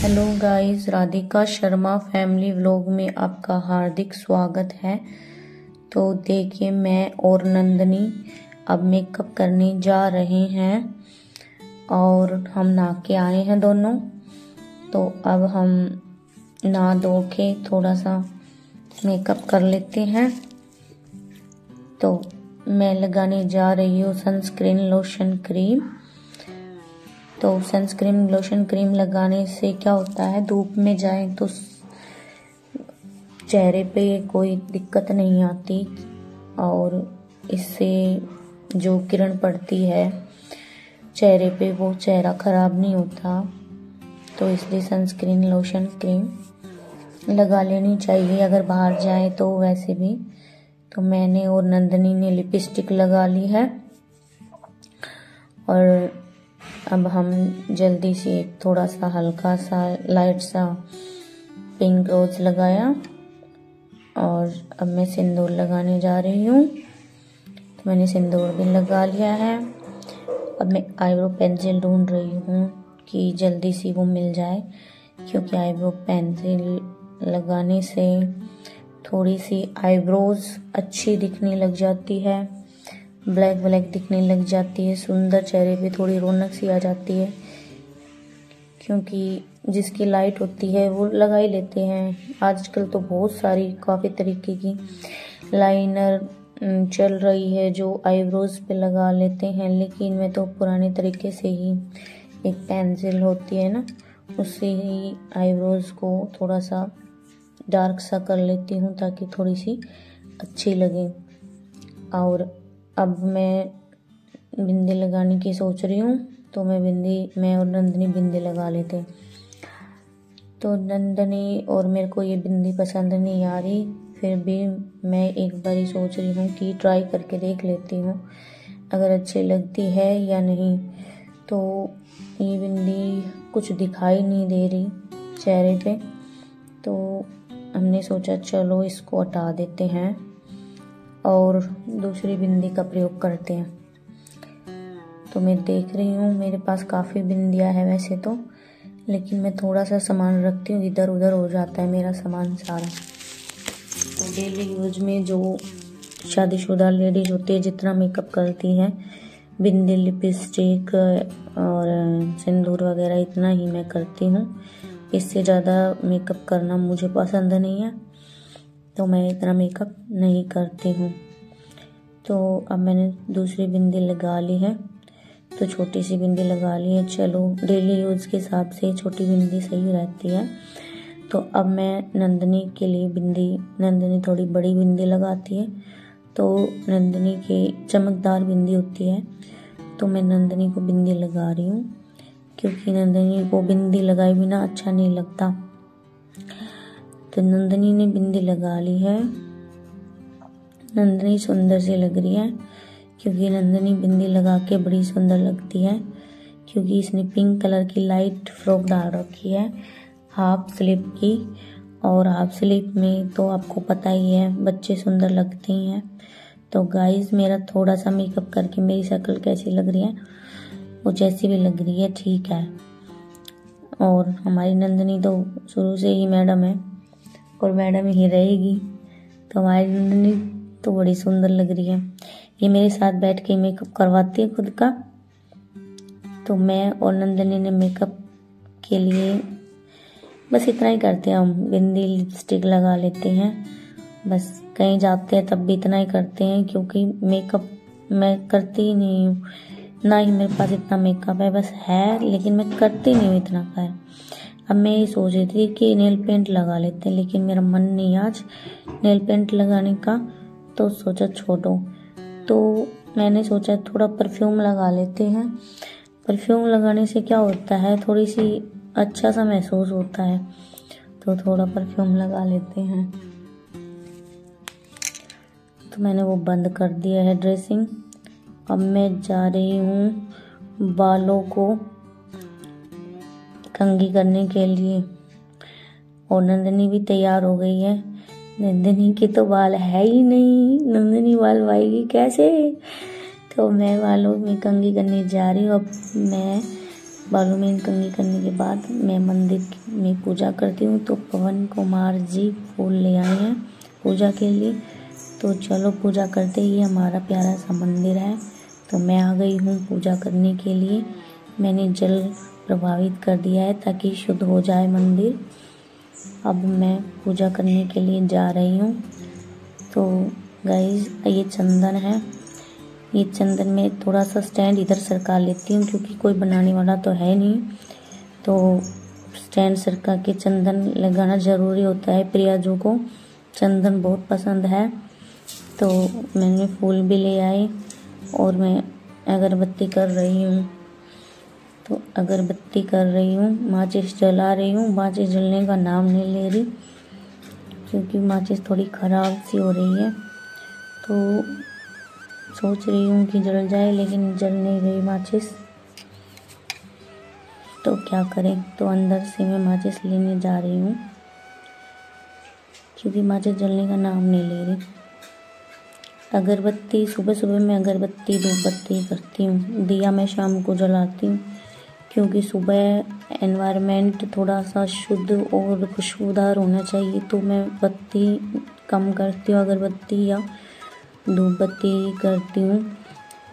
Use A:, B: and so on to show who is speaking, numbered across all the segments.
A: Hello guys, Radhika Sharma family vlog में आपका हार्दिक स्वागत है। तो देखिए, मैं और नंदनी अब मेकअप करने जा रहे हैं और हम नहा के आए हैं दोनों। तो अब हम नहा धो के थोड़ा सा मेकअप कर लेते हैं। तो मैं लगाने जा रही हूँ सनस्क्रीन लोशन क्रीम। तो सनस्क्रीन लोशन क्रीम लगाने से क्या होता है, धूप में जाए तो चेहरे पे कोई दिक्कत नहीं आती और इससे जो किरण पड़ती है चेहरे पे वो चेहरा खराब नहीं होता। तो इसलिए सनस्क्रीन लोशन क्रीम लगा लेनी चाहिए अगर बाहर जाए तो। वैसे भी तो मैंने और नंदनी ने लिपस्टिक लगा ली है और अब हम जल्दी से थोड़ा सा हल्का सा लाइट सा पिंक रोज लगाया और अब मैं सिंदूर लगाने जा रही हूँ। तो मैंने सिंदूर भी लगा लिया है। अब मैं आईब्रो पेंसिल ढूंढ रही हूँ कि जल्दी सी वो मिल जाए, क्योंकि आईब्रो पेंसिल लगाने से थोड़ी सी आईब्रोज अच्छी दिखने लग जाती है, ब्लैक ब्लैक दिखने लग जाती है, सुंदर चेहरे पे थोड़ी रौनक सी आ जाती है। क्योंकि जिसकी लाइट होती है वो लगा ही लेते हैं। आजकल तो बहुत सारी काफ़ी तरीके की लाइनर चल रही है जो आईब्रोज पे लगा लेते हैं, लेकिन मैं तो पुराने तरीके से ही एक पेंसिल होती है ना, उससे ही आईब्रोज को थोड़ा सा डार्क सा कर लेती हूँ ताकि थोड़ी सी अच्छी लगे। और अब मैं बिंदी लगाने की सोच रही हूँ। तो मैं और नंदनी बिंदी लगा लेते। तो नंदनी और मेरे को ये बिंदी पसंद नहीं आ रही, फिर भी मैं एक बारी सोच रही हूँ कि ट्राई करके देख लेती हूँ अगर अच्छी लगती है या नहीं। तो ये बिंदी कुछ दिखाई नहीं दे रही चेहरे पे, तो हमने सोचा चलो इसको हटा देते हैं और दूसरी बिंदी का प्रयोग करते हैं। तो मैं देख रही हूँ मेरे पास काफ़ी बिंदियाँ है वैसे तो, लेकिन मैं थोड़ा सा सामान रखती हूँ, इधर उधर हो जाता है मेरा सामान सारा। तो डेली यूज में जो शादीशुदा लेडीज होती है जितना मेकअप करती हैं, बिंदी लिपस्टिक और सिंदूर वगैरह इतना ही मैं करती हूँ। इससे ज़्यादा मेकअप करना मुझे पसंद नहीं है, तो मैं इतना मेकअप नहीं करती हूँ। तो अब मैंने दूसरी बिंदी लगा ली है, तो छोटी सी बिंदी लगा ली है। चलो डेली यूज़ के हिसाब से छोटी बिंदी सही रहती है। तो अब मैं नंदनी के लिए नंदनी थोड़ी बड़ी बिंदी लगाती है, तो नंदनी की चमकदार बिंदी होती है, तो मैं नंदनी को बिंदी लगा रही हूँ, क्योंकि नंदनी को बिंदी लगाए बिना अच्छा नहीं लगता। तो नंदनी ने बिंदी लगा ली है। नंदनी सुंदर सी लग रही है, क्योंकि नंदनी बिंदी लगा के बड़ी सुंदर लगती है, क्योंकि इसने पिंक कलर की लाइट फ्रॉक डाल रखी है हाफ स्लीव की। और हाफ स्लीव में तो आपको पता ही है बच्चे सुंदर लगते ही हैं। तो गाइस, मेरा थोड़ा सा मेकअप करके मेरी शक्ल कैसी लग रही है, वो जैसी भी लग रही है ठीक है। और हमारी नंदनी तो शुरू से ही मैडम है और मैडम ही रहेगी। तो हमारी नंदनी तो बड़ी सुंदर लग रही है। ये मेरे साथ बैठ के मेकअप करवाती है खुद का। तो मैं और नंदनी ने मेकअप के लिए बस इतना ही करते हैं, हम बिंदी लिपस्टिक लगा लेते हैं, बस कहीं जाते हैं तब भी इतना ही करते हैं, क्योंकि मेकअप मैं करती ही नहीं हूँ, ना ही मेरे पास इतना मेकअप है, बस है लेकिन मैं करती नहीं हूँ इतना का है। अब मैं ये सोच रही थी कि नेल पेंट लगा लेते हैं, लेकिन मेरा मन नहीं आज नेल पेंट लगाने का, तो सोचा छोड़ो। तो मैंने सोचा थोड़ा परफ्यूम लगा लेते हैं। परफ्यूम लगाने से क्या होता है, थोड़ी सी अच्छा सा महसूस होता है, तो थोड़ा परफ्यूम लगा लेते हैं। तो मैंने वो बंद कर दिया है ड्रेसिंग। अब मैं जा रही हूँ बालों को कंघी करने के लिए, और नंदनी भी तैयार हो गई है। नंदनी के तो बाल है ही नहीं, नंदनी बाल वाएगी कैसे। तो मैं बालों में कंघी करने जा रही हूँ। अब मैं बालों में कंघी करने के बाद मैं मंदिर में पूजा करती हूँ। तो पवन कुमार जी फूल ले आए हैं पूजा के लिए। तो चलो पूजा करते ही, हमारा प्यारा सा मंदिर है। तो मैं आ गई हूँ पूजा करने के लिए। मैंने जल प्रभावित कर दिया है ताकि शुद्ध हो जाए मंदिर। अब मैं पूजा करने के लिए जा रही हूँ। तो गाइस, ये चंदन है। ये चंदन में थोड़ा सा स्टैंड इधर सरका लेती हूँ क्योंकि कोई बनाने वाला तो है नहीं। तो स्टैंड सरका के चंदन लगाना ज़रूरी होता है। प्रियाजू को चंदन बहुत पसंद है। तो मैंने फूल भी ले आए और मैं अगरबत्ती कर रही हूँ। तो अगरबत्ती कर रही हूँ, माचिस जला रही हूँ। माचिस जलने का नाम नहीं ले रही क्योंकि माचिस थोड़ी ख़राब सी हो रही है। तो सोच रही हूँ कि जल जाए, लेकिन जल नहीं रही माचिस। तो क्या करें, तो अंदर से मैं माचिस लेने जा रही हूँ क्योंकि माचिस जलने का नाम नहीं ले रही। अगरबत्ती सुबह सुबह मैं अगरबत्ती धूप बत्ती करती हूँ। दिया मैं शाम को जलाती हूँ क्योंकि सुबह एनवायरनमेंट थोड़ा सा शुद्ध और खुशबूदार होना चाहिए। तो मैं बत्ती कम करती हूँ, अगरबत्ती या धूप बत्ती करती हूँ।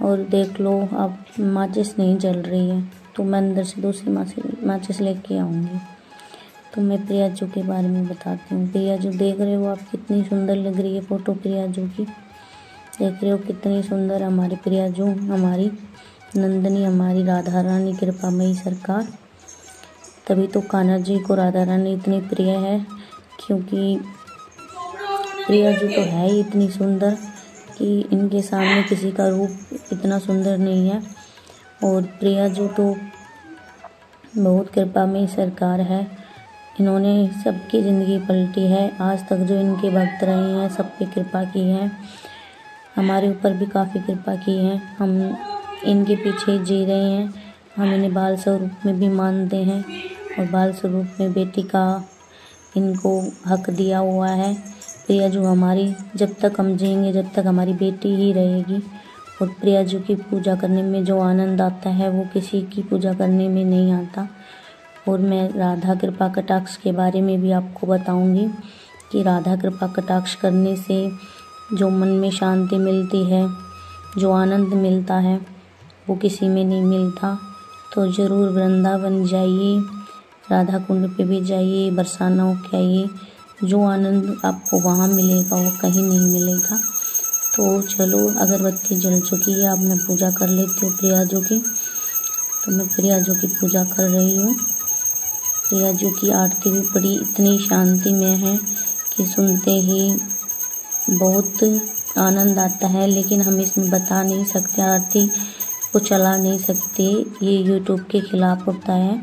A: और देख लो, अब माचिस नहीं जल रही है। तो मैं अंदर से दूसरी माचिस लेके आऊँगी। तो मैं प्रियाजू के बारे में बताती हूँ। प्रियाजू देख रहे हो आप, कितनी सुंदर लग रही है फ़ोटो प्रियाजू की। देख रहे हो कितनी सुंदर हमारी प्रियाजू, हमारी नंदनी, हमारी राधा रानी कृपामयी सरकार। तभी तो कान्हा जी को राधा रानी इतनी प्रिय है क्योंकि प्रियाजू तो है ही इतनी सुंदर कि इनके सामने किसी का रूप इतना सुंदर नहीं है। और प्रियाजू तो बहुत कृपामयी सरकार है। इन्होंने सबकी ज़िंदगी पलटी है। आज तक जो इनके भक्त रहे हैं, सब पे कृपा की है। हमारे ऊपर भी काफ़ी कृपा की है। हम इनके पीछे जी रहे हैं। हम इन्हें बाल स्वरूप में भी मानते हैं और बाल स्वरूप में बेटी का इनको हक दिया हुआ है। प्रियाजू हमारी, जब तक हम जिएंगे जब तक हमारी बेटी ही रहेगी। और प्रियाजू की पूजा करने में जो आनंद आता है वो किसी की पूजा करने में नहीं आता। और मैं राधा कृपा कटाक्ष के बारे में भी आपको बताऊंगी कि राधा कृपा कटाक्ष करने से जो मन में शांति मिलती है, जो आनंद मिलता है, वो किसी में नहीं मिलता। तो ज़रूर वृंदावन जाइए, राधा कुंड पे भी जाइए, बरसाना होके आइए। जो आनंद आपको वहाँ मिलेगा वो कहीं नहीं मिलेगा। तो चलो, अगरबत्ती जल चुकी है, अब मैं पूजा कर लेती हूँ प्रियाजू की। तो मैं प्रियाजू की पूजा कर रही हूँ। प्रियाजू की आरती भी बड़ी इतनी शांति में है कि सुनते ही बहुत आनंद आता है। लेकिन हम इसमें बता नहीं सकते, आरती को चला नहीं सकते। ये यूट्यूब के खिलाफ होता है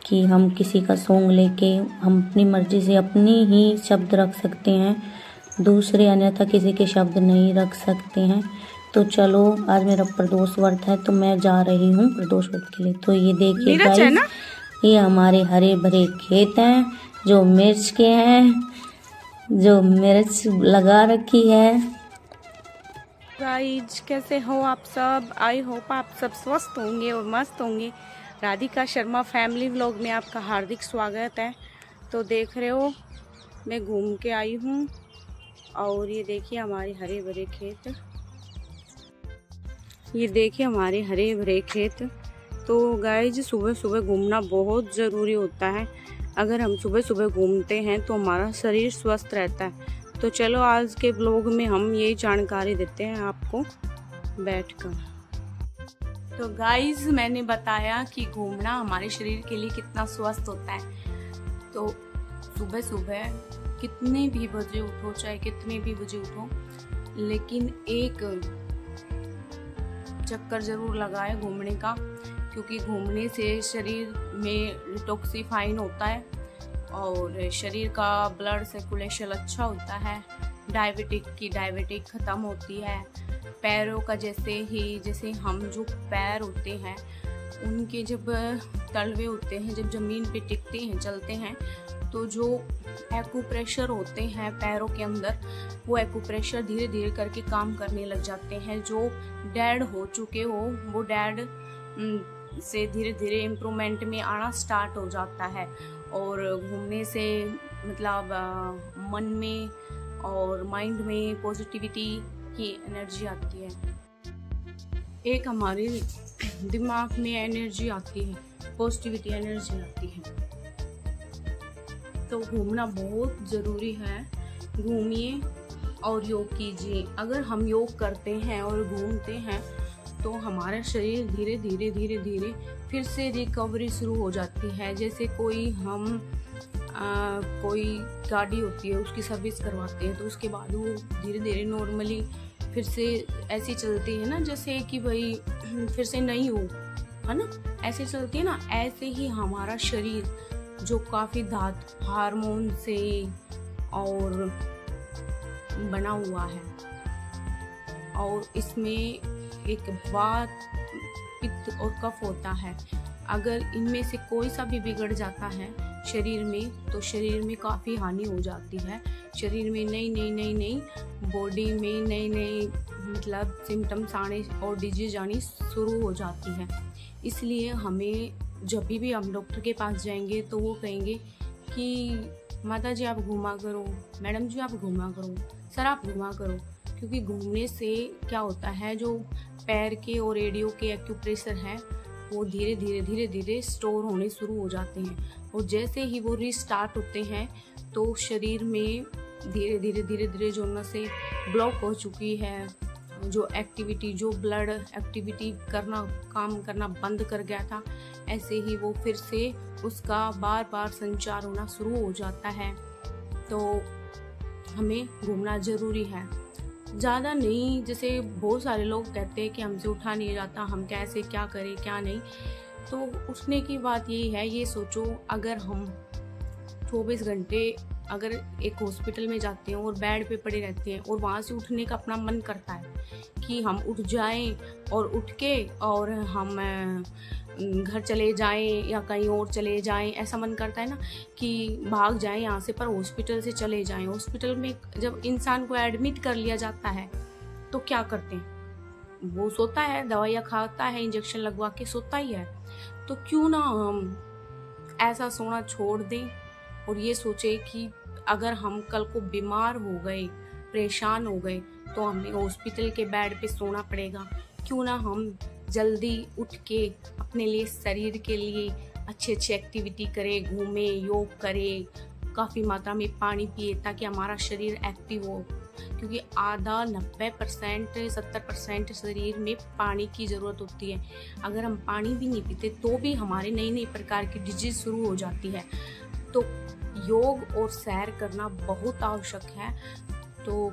A: कि हम किसी का सॉन्ग लेके हम अपनी मर्जी से अपनी ही शब्द रख सकते हैं, दूसरे अन्यथा किसी के शब्द नहीं रख सकते हैं। तो चलो, आज मेरा प्रदोष व्रत है तो मैं जा रही हूँ प्रदोष व्रत के लिए। तो ये देखिए गाइस, ये हमारे हरे भरे खेत हैं जो मिर्च के हैं, जो मिर्च लगा रखी है।
B: गाइज, कैसे हो आप सब? आई होप आप सब स्वस्थ होंगे और मस्त होंगे। राधिका शर्मा फैमिली व्लॉग में आपका हार्दिक स्वागत है। तो देख रहे हो, मैं घूम के आई हूँ और ये देखिए हमारे हरे भरे खेत। ये देखिए हमारे हरे भरे खेत। तो गाइज, सुबह सुबह घूमना बहुत ज़रूरी होता है। अगर हम सुबह सुबह घूमते हैं तो हमारा शरीर स्वस्थ रहता है। तो चलो, आज के ब्लॉग में हम यही जानकारी देते हैं आपको बैठकर। तो गाइज, मैंने बताया कि घूमना हमारे शरीर के लिए कितना स्वस्थ होता है। तो सुबह सुबह कितने भी बजे उठो, चाहे कितने भी बजे उठो, लेकिन एक चक्कर जरूर लगाए घूमने का, क्योंकि घूमने से शरीर में डिटॉक्सिफाइन होता है और शरीर का ब्लड सर्कुलेशन अच्छा होता है। डायबिटिक ख़त्म होती है। पैरों का जैसे हम जो पैर होते हैं उनके जब तलवे होते हैं, जब ज़मीन पे टिकते हैं, चलते हैं, तो जो एक्यूप्रेशर होते हैं पैरों के अंदर, वो एक्यूप्रेशर धीरे धीरे करके काम करने लग जाते हैं। जो डेड हो चुके हो वो डेड से धीरे धीरे इम्प्रूवमेंट में आना स्टार्ट हो जाता है। और घूमने से मतलब मन में और माइंड में पॉजिटिविटी की एनर्जी आती है, एक हमारे दिमाग में एनर्जी आती है, पॉजिटिविटी एनर्जी आती है। तो घूमना बहुत ज़रूरी है, घूमिए और योग कीजिए। अगर हम योग करते हैं और घूमते हैं तो हमारा शरीर धीरे धीरे धीरे धीरे फिर से रिकवरी शुरू हो जाती है। जैसे कोई गाड़ी होती है, उसकी सर्विस करवाते हैं तो उसके बाद वो धीरे धीरे नॉर्मली फिर से ऐसी चलती है ना, जैसे कि भाई फिर से नहीं हो, है ना, ऐसे चलती है ना। ऐसे ही हमारा शरीर जो काफ़ी धातु हार्मोन से और बना हुआ है, और इसमें एक वात, पित्त और कफ होता है। अगर इनमें से कोई सा भी बिगड़ जाता है शरीर में तो शरीर में काफ़ी हानि हो जाती है। शरीर में नई बॉडी में नई मतलब सिम्टम्स आने और डिजीज आनी शुरू हो जाती है। इसलिए हमें जब भी हम डॉक्टर के पास जाएंगे तो वो कहेंगे कि माता जी आप घूमा करो, मैडम जी आप घूमा करो, सर आप घूमा करो। क्योंकि घूमने से क्या होता है, जो पैर के और एडियो के एक्यूप्रेशर है वो धीरे धीरे स्टोर होने शुरू हो जाते हैं। और जैसे ही वो रीस्टार्ट होते हैं तो शरीर में धीरे धीरे जो नसें ब्लॉक हो चुकी है, जो एक्टिविटी, जो ब्लड एक्टिविटी काम करना बंद कर गया था, ऐसे ही वो फिर से उसका बार बार संचार होना शुरू हो जाता है। तो हमें घूमना ज़रूरी है, ज़्यादा नहीं। जैसे बहुत सारे लोग कहते हैं कि हमसे उठा नहीं जाता, हम कैसे क्या करें क्या नहीं। तो उठने की बात यही है, ये सोचो अगर हम 24 घंटे अगर एक हॉस्पिटल में जाते हैं और बेड पे पड़े रहते हैं और वहाँ से उठने का अपना मन करता है कि हम उठ जाएं और उठ के और हम घर चले जाएं या कहीं और चले जाएं, ऐसा मन करता है ना कि भाग जाएं यहाँ से, पर हॉस्पिटल से चले जाएं। हॉस्पिटल में जब इंसान को एडमिट कर लिया जाता है तो क्या करते हैं, वो सोता है, दवाइयाँ खाता है, इंजेक्शन लगवा के सोता ही है। तो क्यों ना हम ऐसा सोना छोड़ दें और ये सोचे कि अगर हम कल को बीमार हो गए, परेशान हो गए तो हमें हॉस्पिटल के बेड पे सोना पड़ेगा। क्यों ना हम जल्दी उठ के अपने लिए, शरीर के लिए अच्छी एक्टिविटी करें, घूमें, योग करें, काफ़ी मात्रा में पानी पिए ताकि हमारा शरीर एक्टिव हो। क्योंकि आधा 90% 70% शरीर में पानी की ज़रूरत होती है। अगर हम पानी भी नहीं पीते तो भी हमारे नई प्रकार की डिजीज शुरू हो जाती है। तो योग और सैर करना बहुत आवश्यक है। तो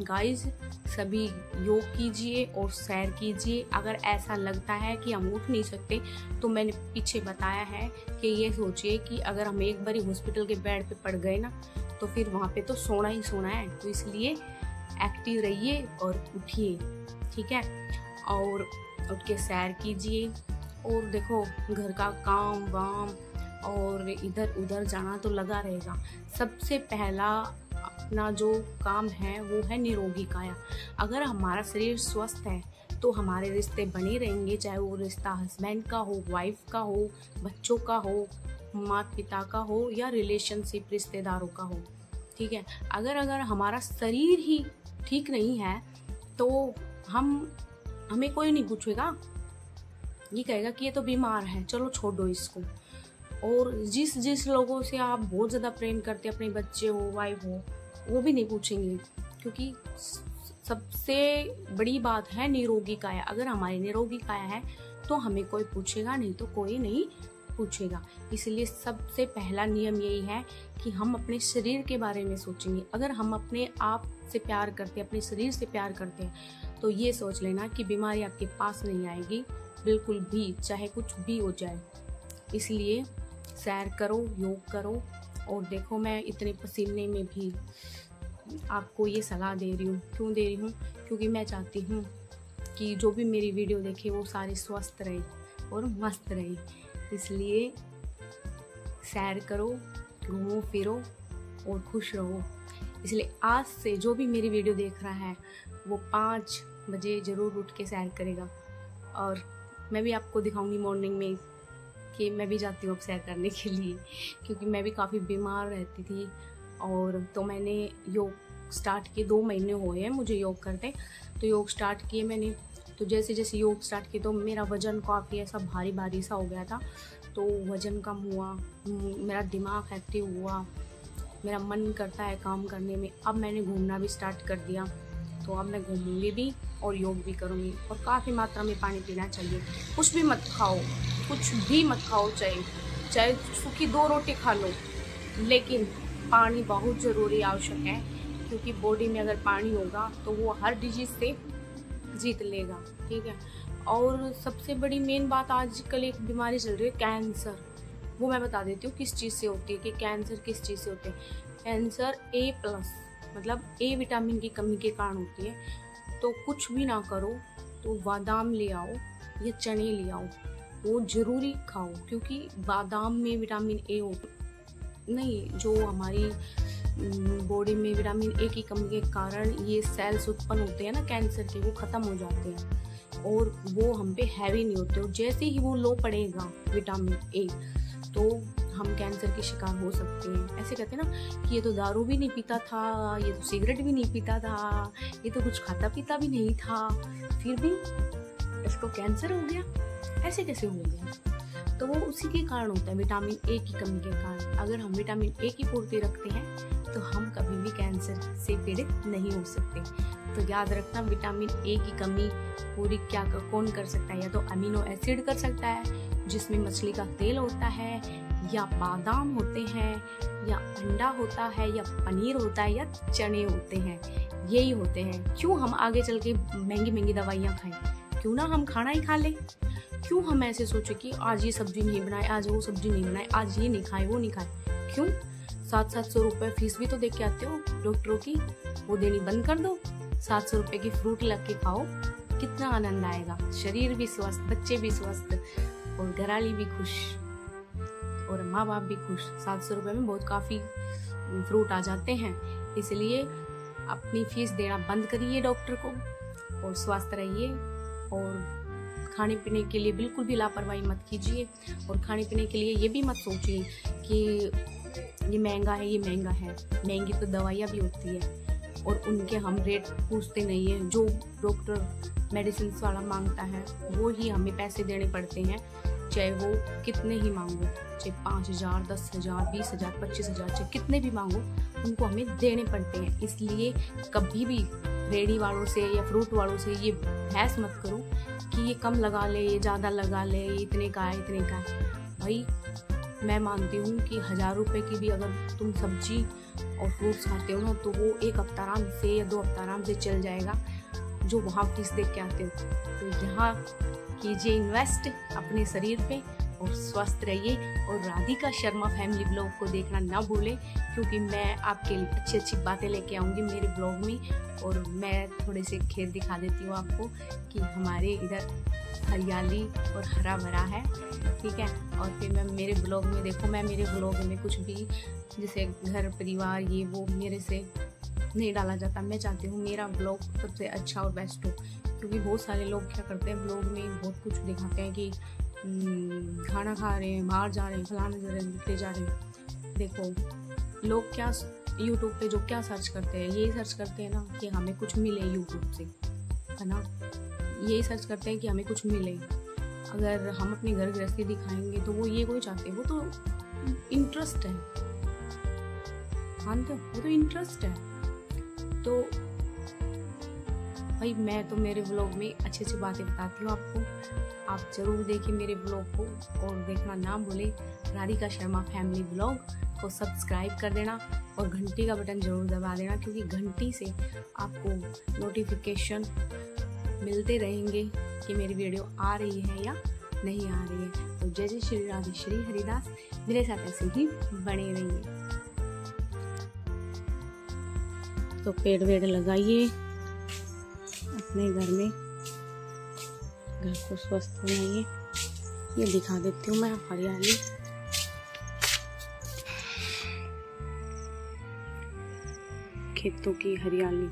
B: गाइस सभी योग कीजिए और सैर कीजिए। अगर ऐसा लगता है कि हम उठ नहीं सकते तो मैंने पीछे बताया है कि ये सोचिए कि अगर हम एक बार हॉस्पिटल के बेड पे पड़ गए ना तो फिर वहाँ पे तो सोना ही सोना है। तो इसलिए एक्टिव रहिए और उठिए, ठीक है, और उठ के सैर कीजिए। और देखो घर का काम वाम और इधर उधर जाना तो लगा रहेगा। सबसे पहला अपना जो काम है वो है निरोगी काया। अगर हमारा शरीर स्वस्थ है तो हमारे रिश्ते बने रहेंगे, चाहे वो रिश्ता हस्बैंड का हो, वाइफ का हो, बच्चों का हो, माता पिता का हो या रिलेशनशिप रिश्तेदारों का हो, ठीक है। अगर हमारा शरीर ही ठीक नहीं है तो हमें कोई नहीं पूछेगा, ये कहेगा कि ये तो बीमार है, चलो छोड़ दो इसको। और जिस लोगों से आप बहुत ज़्यादा प्रेम करते हैं, अपने बच्चे हो, वाइफ हो, वो भी नहीं पूछेंगे। क्योंकि सबसे बड़ी बात है निरोगी काया। अगर हमारी निरोगी काया है तो हमें कोई पूछेगा नहीं, तो कोई नहीं पूछेगा। इसलिए सबसे पहला नियम यही है कि हम अपने शरीर के बारे में सोचेंगे। अगर हम अपने आप से प्यार करते हैं, अपने शरीर से प्यार करते हैं, तो ये सोच लेना कि बीमारी आपके पास नहीं आएगी बिल्कुल भी, चाहे कुछ भी हो जाए। इसलिए सैर करो, योग करो। और देखो मैं इतने पसीने में भी आपको ये सलाह दे रही हूँ। क्यों दे रही हूँ? क्योंकि मैं चाहती हूँ कि जो भी मेरी वीडियो देखे वो सारे स्वस्थ रहे और मस्त रहे। इसलिए सैर करो, घूमो फिरो और खुश रहो। इसलिए आज से जो भी मेरी वीडियो देख रहा है वो 5 बजे ज़रूर उठ के सैर करेगा। और मैं भी आपको दिखाऊंगी मॉर्निंग में कि मैं भी जाती हूँ अब सैर करने के लिए, क्योंकि मैं भी काफ़ी बीमार रहती थी। और तो मैंने योग स्टार्ट किए, 2 महीने हुए हैं मुझे योग करते। तो योग स्टार्ट किए मैंने, तो जैसे जैसे योग स्टार्ट किए तो मेरा वज़न काफ़ी ऐसा भारी भारी सा हो गया था। तो वज़न कम हुआ, मेरा दिमाग एक्टिव हुआ, मेरा मन करता है काम करने में। अब मैंने घूमना भी स्टार्ट कर दिया, तो अब मैं घूमूंगी भी और योग भी करूँगी। और काफ़ी मात्रा में पानी पीना चाहिए। कुछ भी मत खाओ, कुछ भी मत खाओ, चाहे सूखी 2 रोटी खा लो, लेकिन पानी बहुत ज़रूरी आवश्यक है, क्योंकि बॉडी में अगर पानी होगा तो वो हर डिजीज़ से जीत लेगा। ठीक है। और सबसे बड़ी मेन बात, आजकल एक बीमारी चल रही है कैंसर, वो मैं बता देती हूँ किस चीज़ से होती है, कि कैंसर किस चीज़ से होते हैं। कैंसर A+ मतलब ए विटामिन की कमी के कारण होती है। तो कुछ भी ना करो तो बादाम ले आओ या चने ले आओ, वो ज़रूरी खाओ, क्योंकि बादाम में विटामिन ए नहीं, जो हमारी बॉडी में विटामिन ए की कमी के कारण ये सेल्स उत्पन्न होते हैं ना कैंसर के, वो ख़त्म हो जाते हैं और वो हम पे हैवी नहीं होते। और जैसे ही वो लो पड़ेगा विटामिन ए, तो हम कैंसर के शिकार हो सकते हैं। ऐसे कहते हैं ना कि ये तो दारू भी नहीं पीता था, ये तो सिगरेट भी नहीं पीता था, ये तो कुछ खाता पीता भी नहीं था, फिर भी इसको कैंसर हो गया। ऐसे कैसे हो गया? तो वो उसी के कारण होता है, विटामिन ए की कमी के कारण। अगर हम विटामिन ए की पूर्ति रखते हैं तो हम कभी भी कैंसर से पीड़ित नहीं हो सकते। तो याद रखना, विटामिन ए की कमी पूरी कौन कर सकता है? या तो अमीनो एसिड कर सकता है, जिसमें मछली का तेल होता है, या बादाम होते हैं, या अंडा होता है, या पनीर होता है, या चने होते हैं। यही होते हैं। क्यों हम आगे चल के महंगी महंगी दवाइयाँ खाएं? क्यों ना हम खाना ही खा लें? क्यों हम ऐसे सोचे कि आज ये सब्जी नहीं बनाए, आज वो सब्जी नहीं बनाए, आज ये नहीं खाए, वो नहीं खाए? क्यों? 700-700 रुपये फीस भी तो दे के आते हो डॉक्टरों की, वो देनी बंद कर दो। 700 रुपये की फ्रूट लग के खाओ, कितना आनंद आएगा। शरीर भी स्वस्थ, बच्चे भी स्वस्थ, और घरवाली भी खुश, और माँ बाप भी खुश। 700 रुपये में बहुत काफ़ी फ्रूट आ जाते हैं। इसलिए अपनी फीस देना बंद करिए डॉक्टर को, और स्वस्थ रहिए। और खाने पीने के लिए बिल्कुल भी लापरवाही मत कीजिए। और खाने पीने के लिए ये भी मत सोचिए कि ये महंगा है, ये महंगा है। महंगी तो दवाइयाँ भी होती है, और उनके हम रेट पूछते नहीं है। जो डॉक्टर मेडिसिन वाला मांगता है वो ही हमें पैसे देने पड़ते हैं, चाहे वो कितने ही मांगो, चाहे 5,000, 10,000, 20,000, 25,000, चाहे कितने भी मांगो, उनको हमें देने पड़ते हैं। इसलिए कभी भी रेडी वालों से या फ्रूट वालों से ये बहस मत करो कि ये कम लगा ले, ये ज़्यादा लगा ले, ये इतने का है, इतने का है। भाई मैं मानती हूँ कि 1,000 रुपये की भी अगर तुम सब्जी और फ्रूट्स खाते हो ना, तो वो 1 हफ्ता आराम से या 2 हफ्ता आराम से चल जाएगा, जो वहाँ फीस देख के आते हो। तो यहाँ कीजिए इन्वेस्ट अपने शरीर पे, और स्वस्थ रहिए। और राधिका शर्मा फैमिली ब्लॉग को देखना ना भूलें, क्योंकि मैं आपके लिए अच्छी अच्छी बातें लेके आऊँगी मेरे ब्लॉग में। और मैं थोड़े से खेत दिखा देती हूँ आपको कि हमारे इधर हरियाली और हरा भरा है। ठीक है। और फिर मैं मेरे ब्लॉग में देखो, मैं मेरे ब्लॉग में कुछ भी जैसे घर परिवार ये वो मेरे से नहीं डाला जाता। मैं चाहती हूँ मेरा ब्लॉग सबसे अच्छा और बेस्ट हो, क्योंकि बहुत सारे लोग क्या करते हैं, ब्लॉग में बहुत कुछ दिखाते हैं कि खाना खा रहे हैं, बाहर जा रहे हैं, फलाने जा रहे हैं, दिखते जा रहे हैं। देखो लोग क्या यूट्यूब पे जो क्या सर्च करते हैं, यही सर्च करते हैं ना कि हमें कुछ मिले यूट्यूब से, है ना। यही सर्च करते हैं कि हमें कुछ मिले। अगर हम अपनी घर गृहस्थी दिखाएंगे तो वो ये कोई चाहते हैं, वो तो इंटरेस्ट है, हाँ तो वो तो इंटरेस्ट है। तो भाई मैं तो मेरे ब्लॉग में अच्छी अच्छी बातें बताती हूँ आपको। आप जरूर देखिए मेरे ब्लॉग को, और देखना ना भूले राधिका शर्मा फैमिली ब्लॉग को सब्सक्राइब कर देना, और घंटी का बटन जरूर दबा देना, क्योंकि घंटी से आपको नोटिफिकेशन मिलते रहेंगे कि मेरी वीडियो आ रही है या नहीं आ रही है। तो जय जय श्री राधे श्री हरिदास, मेरे साथ ऐसे ही बने रहिए। तो पेड़ वेड़ लगाइए अपने घर में, घर को स्वस्थ बनाइए। ये दिखा देती हूँ मैं हरियाली। खेतों की हरियाली।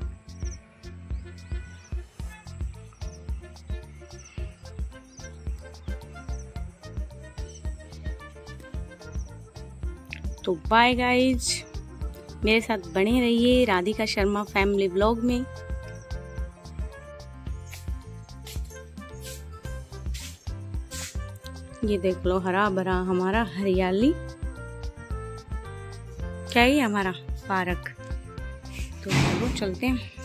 B: तो बाय गाइज, मेरे साथ बने रहिए राधिका शर्मा फैमिली व्लॉग में। ये देख लो हरा भरा हमारा हरियाली, क्या ही हमारा पार्क। तो चलो चलते हैं।